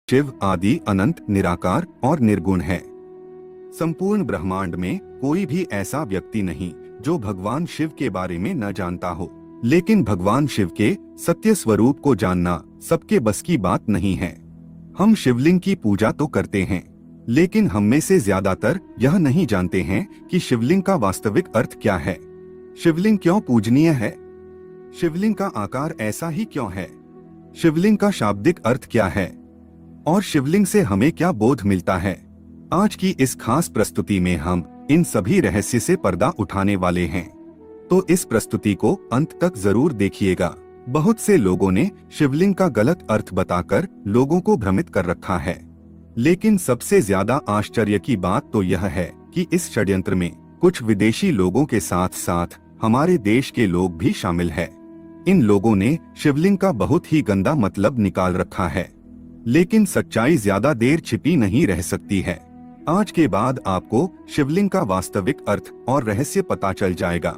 शिव आदि अनंत, निराकार और निर्गुण है। संपूर्ण ब्रह्मांड में कोई भी ऐसा व्यक्ति नहीं जो भगवान शिव के बारे में न जानता हो, लेकिन भगवान शिव के सत्य स्वरूप को जानना सबके बस की बात नहीं है। हम शिवलिंग की पूजा तो करते हैं, लेकिन हम में से ज्यादातर यह नहीं जानते हैं कि शिवलिंग का वास्तविक अर्थ क्या है। शिवलिंग क्यों पूजनीय है? शिवलिंग का आकार ऐसा ही क्यों है? शिवलिंग का शाब्दिक अर्थ क्या है और शिवलिंग से हमें क्या बोध मिलता है? आज की इस खास प्रस्तुति में हम इन सभी रहस्य से पर्दा उठाने वाले हैं, तो इस प्रस्तुति को अंत तक जरूर देखिएगा। बहुत से लोगों ने शिवलिंग का गलत अर्थ बताकर लोगों को भ्रमित कर रखा है, लेकिन सबसे ज्यादा आश्चर्य की बात तो यह है कि इस षड्यंत्र में कुछ विदेशी लोगों के साथ साथ हमारे देश के लोग भी शामिल हैं। इन लोगों ने शिवलिंग का बहुत ही गंदा मतलब निकाल रखा है, लेकिन सच्चाई ज्यादा देर छिपी नहीं रह सकती है। आज के बाद आपको शिवलिंग का वास्तविक अर्थ और रहस्य पता चल जाएगा,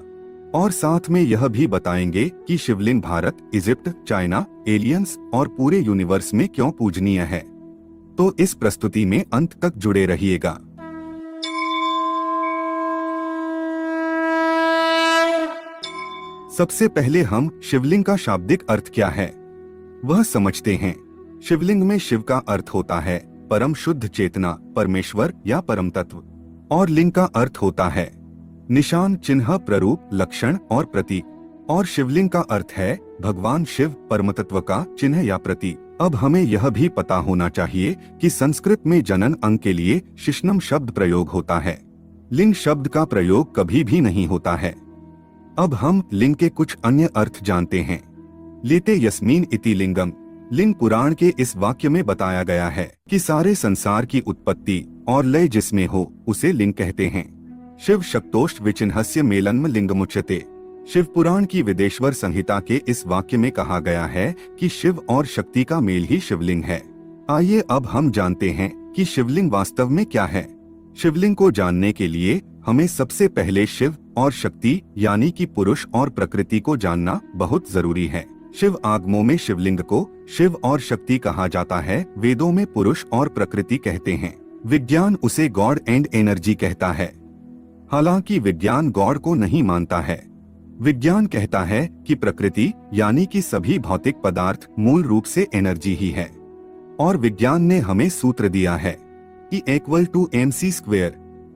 और साथ में यह भी बताएंगे कि शिवलिंग भारत, इजिप्ट, चाइना, एलियंस और पूरे यूनिवर्स में क्यों पूजनीय है। तो इस प्रस्तुति में अंत तक जुड़े रहिएगा। सबसे पहले हम शिवलिंग का शाब्दिक अर्थ क्या है वह समझते हैं। शिवलिंग में शिव का अर्थ होता है परम शुद्ध चेतना, परमेश्वर या परम तत्व, और लिंग का अर्थ होता है निशान, चिन्ह, प्ररूप, लक्षण और प्रतीक, और शिवलिंग का अर्थ है भगवान शिव, परमतत्व का चिन्ह या प्रतीक। अब हमें यह भी पता होना चाहिए कि संस्कृत में जनन अंग के लिए शिश्नम शब्द प्रयोग होता है। लिंग शब्द का प्रयोग कभी भी नहीं होता है। अब हम लिंग के कुछ अन्य अर्थ जानते हैं। लेते यस्मीन इति लिंगम। लिंग पुराण के इस वाक्य में बताया गया है कि सारे संसार की उत्पत्ति और लय जिसमें हो उसे लिंग कहते हैं। शिव शक्तोष्ट विचिन्हस्य मेलन्म लिंगमुच्यते। शिव पुराण की विदेश्वर संहिता के इस वाक्य में कहा गया है कि शिव और शक्ति का मेल ही शिवलिंग है। आइए अब हम जानते हैं कि शिवलिंग वास्तव में क्या है। शिवलिंग को जानने के लिए हमें सबसे पहले शिव और शक्ति यानी कि पुरुष और प्रकृति को जानना बहुत जरूरी है। शिव आगमों में शिवलिंग को शिव और शक्ति कहा जाता है, वेदों में पुरुष और प्रकृति कहते हैं। विज्ञान उसे गॉड एंड एनर्जी कहता है। हालांकि विज्ञान गॉड को नहीं मानता है। विज्ञान कहता है कि प्रकृति यानी कि सभी भौतिक पदार्थ मूल रूप से एनर्जी ही है, और विज्ञान ने हमें सूत्र दिया है E=mc²।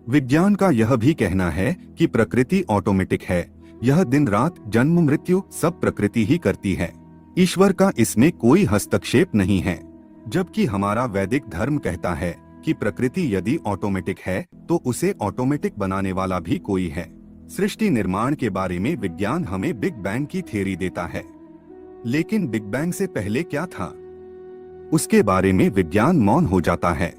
विज्ञान का यह भी कहना है कि प्रकृति ऑटोमेटिक है, यह दिन रात, जन्म मृत्यु सब प्रकृति ही करती है। ईश्वर का इसमें कोई हस्तक्षेप नहीं है। जबकि हमारा वैदिक धर्म कहता है कि प्रकृति यदि ऑटोमेटिक है तो उसे ऑटोमेटिक बनाने वाला भी कोई है। सृष्टि निर्माण के बारे में विज्ञान हमें बिग बैंग की थ्योरी देता है, लेकिन बिग बैंग से पहले क्या था उसके बारे में विज्ञान मौन हो जाता है।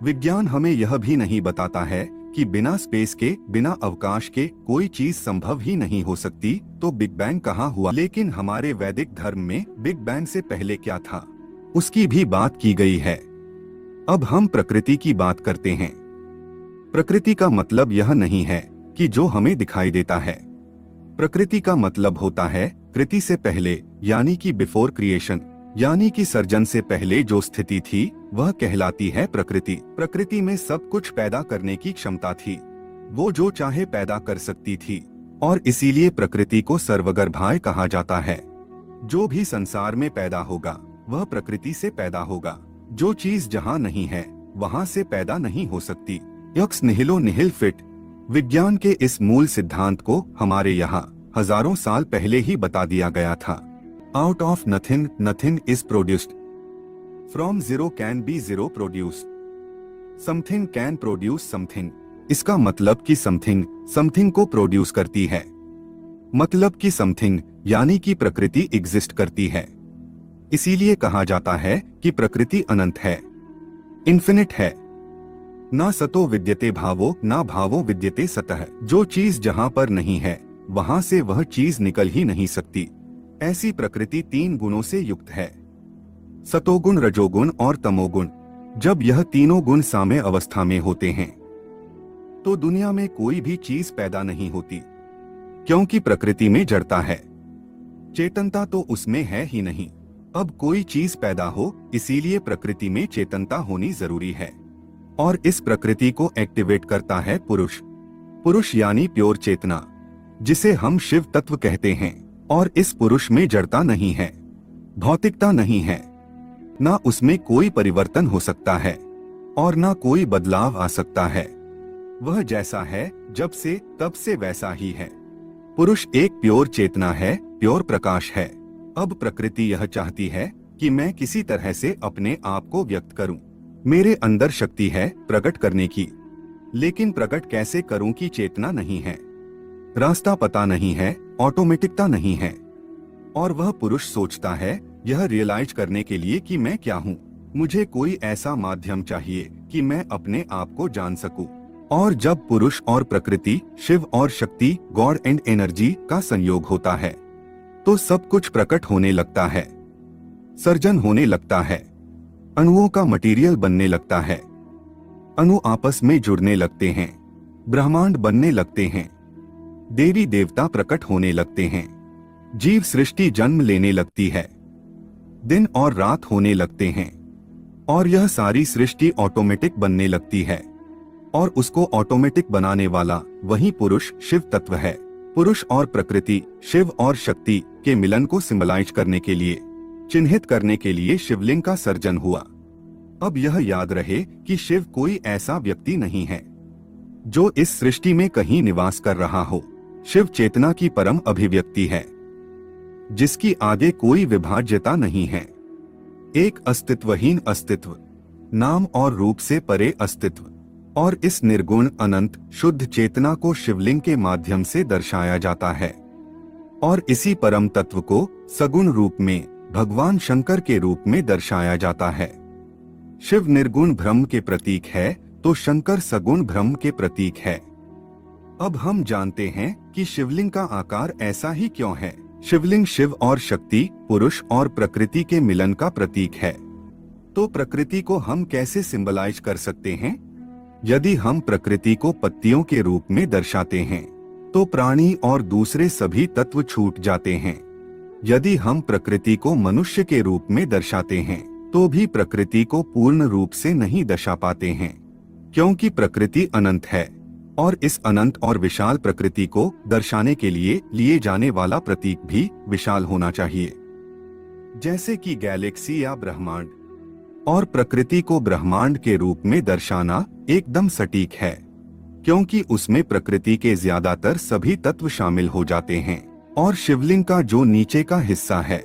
विज्ञान हमें यह भी नहीं बताता है कि बिना स्पेस के, बिना अवकाश के कोई चीज संभव ही नहीं हो सकती, तो बिग बैंग कहाँ हुआ। लेकिन हमारे वैदिक धर्म में बिग बैंग से पहले क्या था उसकी भी बात की गई है। अब हम प्रकृति की बात करते हैं। प्रकृति का मतलब यह नहीं है कि जो हमें दिखाई देता है। प्रकृति का मतलब होता है कृति से पहले, यानी कि बिफोर क्रिएशन, यानी कि सर्जन से पहले जो स्थिति थी वह कहलाती है प्रकृति। प्रकृति में सब कुछ पैदा करने की क्षमता थी, वो जो चाहे पैदा कर सकती थी, और इसीलिए प्रकृति को सर्वगर्भाय कहा जाता है। जो भी संसार में पैदा होगा वह प्रकृति से पैदा होगा। जो चीज जहाँ नहीं है वहाँ से पैदा नहीं हो सकती। X निहिलो निहिल fit. विज्ञान के इस मूल सिद्धांत को हमारे यहाँ हजारों साल पहले ही बता दिया गया था। Out of nothing nothing is produced, from zero can be zero produced, something can produce something. इसका मतलब कि समथिंग समथिंग को प्रोड्यूस करती है, मतलब कि समथिंग यानी कि प्रकृति एग्जिस्ट करती है। इसीलिए कहा जाता है कि प्रकृति अनंत है, इन्फिनिट है। ना सतो विद्यते भावो, ना भावो विद्यते सतः। जो चीज जहाँ पर नहीं है वहाँ से वह चीज निकल ही नहीं सकती। ऐसी प्रकृति 3 गुणों से युक्त है, सतोगुण, रजोगुण और तमोगुण। जब यह तीनों गुण साम्य अवस्था में होते हैं तो दुनिया में कोई भी चीज पैदा नहीं होती, क्योंकि प्रकृति में जड़ता है, चेतनता तो उसमें है ही नहीं। अब कोई चीज पैदा हो, इसीलिए प्रकृति में चेतनता होनी जरूरी है, और इस प्रकृति को एक्टिवेट करता है पुरुष। पुरुष यानी प्योर चेतना, जिसे हम शिव तत्व कहते हैं। और इस पुरुष में जड़ता नहीं है, भौतिकता नहीं है, ना उसमें कोई परिवर्तन हो सकता है और ना कोई बदलाव आ सकता है। वह जैसा है जब से तब से वैसा ही है। पुरुष एक प्योर चेतना है, प्योर प्रकाश है। अब प्रकृति यह चाहती है कि मैं किसी तरह से अपने आप को व्यक्त करूं। मेरे अंदर शक्ति है प्रकट करने की, लेकिन प्रकट कैसे करूं की चेतना नहीं है, रास्ता पता नहीं है, ऑटोमेटिकता नहीं है। और वह पुरुष सोचता है यह रियलाइज करने के लिए कि मैं क्या हूँ, मुझे कोई ऐसा माध्यम चाहिए कि मैं अपने आप को जान सकूं। और जब पुरुष और प्रकृति, शिव और शक्ति, गॉड एंड एनर्जी का संयोग होता है तो सब कुछ प्रकट होने लगता है, सर्जन होने लगता है, अणुओं का मटेरियल बनने लगता है, अणु आपस में जुड़ने लगते हैं, ब्रह्मांड बनने लगते हैं, देवी देवता प्रकट होने लगते हैं, जीव सृष्टि जन्म लेने लगती है, दिन और रात होने लगते हैं, और यह सारी सृष्टि ऑटोमेटिक बनने लगती है। और उसको ऑटोमेटिक बनाने वाला वही पुरुष शिव तत्व है। पुरुष और प्रकृति, शिव और शक्ति के मिलन को सिंबलाइज करने के लिए, चिन्हित करने के लिए शिवलिंग का सर्जन हुआ। अब यह याद रहे कि शिव कोई ऐसा व्यक्ति नहीं है जो इस सृष्टि में कहीं निवास कर रहा हो। शिव चेतना की परम अभिव्यक्ति है, जिसकी आगे कोई विभाज्यता नहीं है। एक अस्तित्वहीन अस्तित्व, नाम और रूप से परे अस्तित्व। और इस निर्गुण अनंत शुद्ध चेतना को शिवलिंग के माध्यम से दर्शाया जाता है। और इसी परम तत्व को सगुण रूप में भगवान शंकर के रूप में दर्शाया जाता है। शिव निर्गुण ब्रह्म के प्रतीक है तो शंकर सगुण ब्रह्म के प्रतीक है। अब हम जानते हैं कि शिवलिंग का आकार ऐसा ही क्यों है। शिवलिंग शिव और शक्ति, पुरुष और प्रकृति के मिलन का प्रतीक है। तो प्रकृति को हम कैसे सिंबलाइज कर सकते हैं? यदि हम प्रकृति को पत्तियों के रूप में दर्शाते हैं तो प्राणी और दूसरे सभी तत्व छूट जाते हैं। यदि हम प्रकृति को मनुष्य के रूप में दर्शाते हैं तो भी प्रकृति को पूर्ण रूप से नहीं दर्शा पाते हैं, क्योंकि प्रकृति अनंत है। और इस अनंत और विशाल प्रकृति को दर्शाने के लिए जाने वाला प्रतीक भी विशाल होना चाहिए, जैसे कि गैलेक्सी या ब्रह्मांड। और प्रकृति को ब्रह्मांड के रूप में दर्शाना एकदम सटीक है, क्योंकि उसमें प्रकृति के ज्यादातर सभी तत्व शामिल हो जाते हैं। और शिवलिंग का जो नीचे का हिस्सा है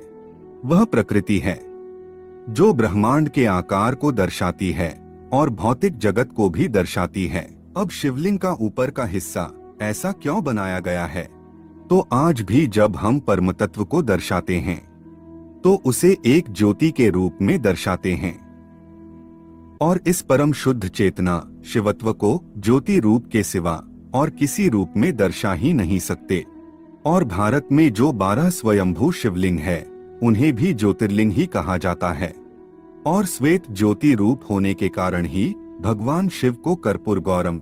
वह प्रकृति है, जो ब्रह्मांड के आकार को दर्शाती है और भौतिक जगत को भी दर्शाती है। अब शिवलिंग का ऊपर का हिस्सा ऐसा क्यों बनाया गया है? तो आज भी जब हम परम तत्व को दर्शाते हैं तो उसे एक ज्योति के रूप में दर्शाते हैं। और इस परम शुद्ध चेतना शिवत्व को ज्योति रूप के सिवा और किसी रूप में दर्शा ही नहीं सकते। और भारत में जो 12 स्वयंभू शिवलिंग है उन्हें भी ज्योतिर्लिंग ही कहा जाता है। और श्वेत ज्योति रूप होने के कारण ही भगवान शिव को कर्पूर गौरम,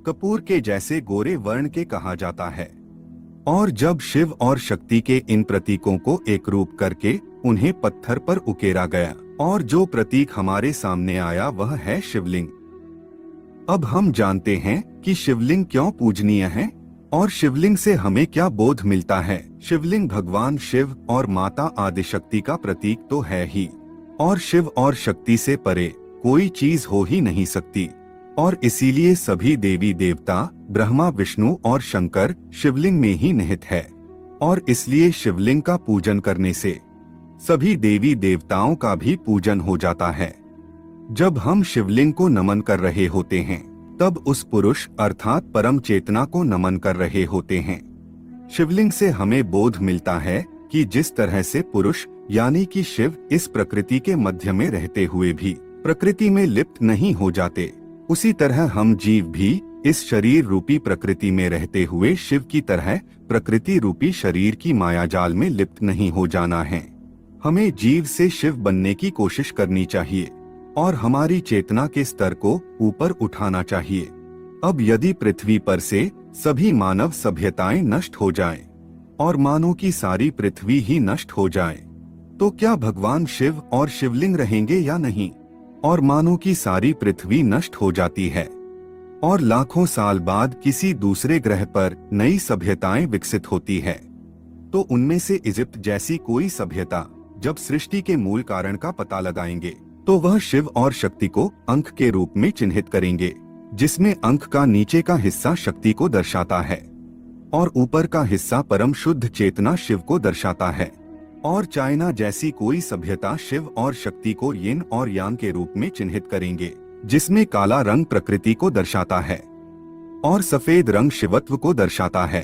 कपूर के जैसे गोरे वर्ण के कहा जाता है। और जब शिव और शक्ति के इन प्रतीकों को एक रूप करके उन्हें पत्थर पर उकेरा गया और जो प्रतीक हमारे सामने आया वह है शिवलिंग। अब हम जानते हैं कि शिवलिंग क्यों पूजनीय है और शिवलिंग से हमें क्या बोध मिलता है। शिवलिंग भगवान शिव और माता आदिशक्ति का प्रतीक तो है ही, और शिव और शक्ति से परे कोई चीज हो ही नहीं सकती। और इसीलिए सभी देवी देवता ब्रह्मा, विष्णु और शंकर शिवलिंग में ही निहित है। और इसलिए शिवलिंग का पूजन करने से सभी देवी देवताओं का भी पूजन हो जाता है। जब हम शिवलिंग को नमन कर रहे होते हैं तब उस पुरुष अर्थात परम चेतना को नमन कर रहे होते हैं। शिवलिंग से हमें बोध मिलता है कि जिस तरह से पुरुष यानी कि शिव इस प्रकृति के मध्य में रहते हुए भी प्रकृति में लिप्त नहीं हो जाते, उसी तरह हम जीव भी इस शरीर रूपी प्रकृति में रहते हुए शिव की तरह प्रकृति रूपी शरीर की मायाजाल में लिप्त नहीं हो जाना है। हमें जीव से शिव बनने की कोशिश करनी चाहिए और हमारी चेतना के स्तर को ऊपर उठाना चाहिए। अब यदि पृथ्वी पर से सभी मानव सभ्यताएं नष्ट हो जाएं और मानो की सारी पृथ्वी ही नष्ट हो जाए तो क्या भगवान शिव और शिवलिंग रहेंगे या नहीं? और मानो कि सारी पृथ्वी नष्ट हो जाती है और लाखों साल बाद किसी दूसरे ग्रह पर नई सभ्यताएं विकसित होती है, तो उनमें से इजिप्ट जैसी कोई सभ्यता जब सृष्टि के मूल कारण का पता लगाएंगे तो वह शिव और शक्ति को अंक के रूप में चिन्हित करेंगे, जिसमें अंक का नीचे का हिस्सा शक्ति को दर्शाता है और ऊपर का हिस्सा परम शुद्ध चेतना शिव को दर्शाता है। और चाइना जैसी कोई सभ्यता शिव और शक्ति को यिन और यांग के रूप में चिन्हित करेंगे, जिसमें काला रंग प्रकृति को दर्शाता है और सफेद रंग शिवत्व को दर्शाता है।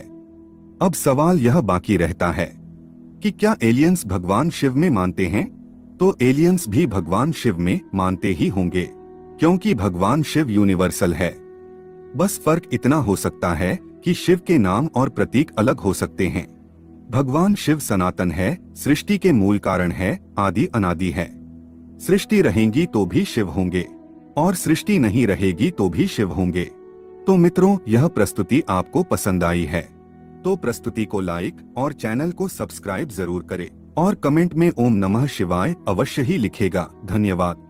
अब सवाल यह बाकी रहता है कि क्या एलियंस भगवान शिव में मानते हैं? तो एलियंस भी भगवान शिव में मानते ही होंगे, क्योंकि भगवान शिव यूनिवर्सल है। बस फर्क इतना हो सकता है कि शिव के नाम और प्रतीक अलग हो सकते हैं। भगवान शिव सनातन है, सृष्टि के मूल कारण है, आदि अनादि है। सृष्टि रहेंगी तो भी शिव होंगे और सृष्टि नहीं रहेगी तो भी शिव होंगे। तो मित्रों, यह प्रस्तुति आपको पसंद आई है तो प्रस्तुति को लाइक और चैनल को सब्सक्राइब जरूर करें और कमेंट में ओम नमः शिवाय अवश्य ही लिखेगा। धन्यवाद।